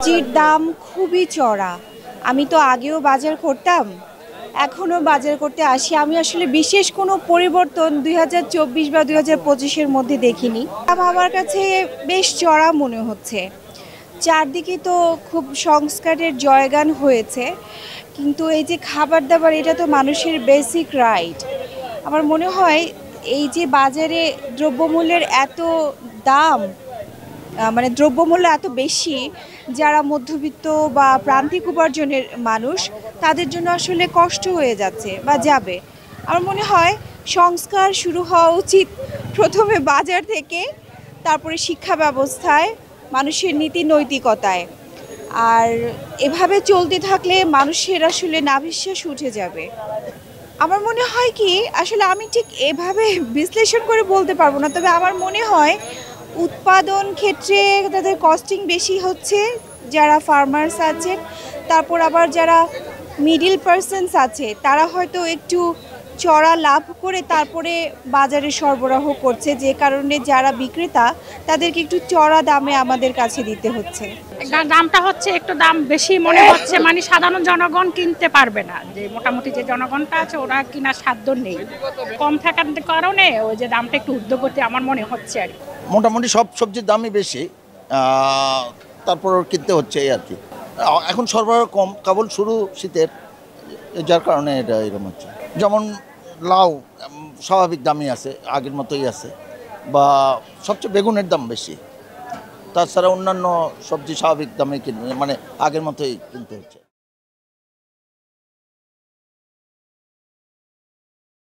সবজির দাম খুবই চড়া। আমি তো আগেও বাজার করতাম, এখনও বাজার করতে আসি। আমি আসলে বিশেষ কোনো পরিবর্তন 2024 বা 2025-এর মধ্যে দেখিনি। দাম আমার কাছে বেশ চড়া মনে হচ্ছে। চারদিকে তো খুব সংস্কারের জয়গান হয়েছে, কিন্তু এই যে খাবার দাবার, এটা তো মানুষের বেসিক রাইট। আমার মনে হয় এই যে বাজারে দ্রব্যমূল্যের এত দাম, মানে দ্রব্যমূল্য এত বেশি, যারা মধ্যবিত্ত বা প্রান্তিক উপার্জনের মানুষ, তাদের জন্য আসলে কষ্ট হয়ে যাচ্ছে বা যাবে। আমার মনে হয় সংস্কার শুরু হওয়া উচিত প্রথমে বাজার থেকে, তারপরে শিক্ষা ব্যবস্থায়, মানুষের নীতি নৈতিকতায়। আর এভাবে চলতে থাকলে মানুষের আসলে নাভিশ্বাস উঠে যাবে। আমার মনে হয় কি, আসলে আমি ঠিক এভাবে বিশ্লেষণ করে বলতে পারবো না, তবে আমার মনে হয় উৎপাদন ক্ষেত্রে তাদের কস্টিং বেশি হচ্ছে, যারা ফার্মার্স আছেন। তারপর আবার যারা মিডিল পারসনস আছে, তারা হয়তো একটু চড়া লাভ করে তারপরে বাজারে সরবরাহ করছে, যে কারণে যারা বিক্রেতা, তাদেরকে একটু চড়া দামে আমাদের কাছে দিতে হচ্ছে। দামটা হচ্ছে একটু দাম বেশি মনে হচ্ছে, মানে সাধারণ জনগণ কিনতে পারবে না। যে মোটামুটি যে জনগণটা আছে, ওরা কিনার সাধ্য নেই। কম থাকার কারণে ওই যে দামটা একটু ঊর্ধ্বগতি আমার মনে হচ্ছে আর কি। মোটামুটি সব সবজির দামই বেশি, তারপর কিনতে হচ্ছে এই আর কি। এখন সরবরাহ কম, কেবল শুরু শীতের, যার কারণে এটা এরকম হচ্ছে। যেমন লাউ স্বাভাবিক দামই আছে, আগের মতোই আছে, বা সবচেয়ে বেগুনের দাম বেশি। তাছাড়া অন্যান্য সবজি স্বাভাবিক দামে কিনবে, মানে আগের মতোই কিনতে হচ্ছে।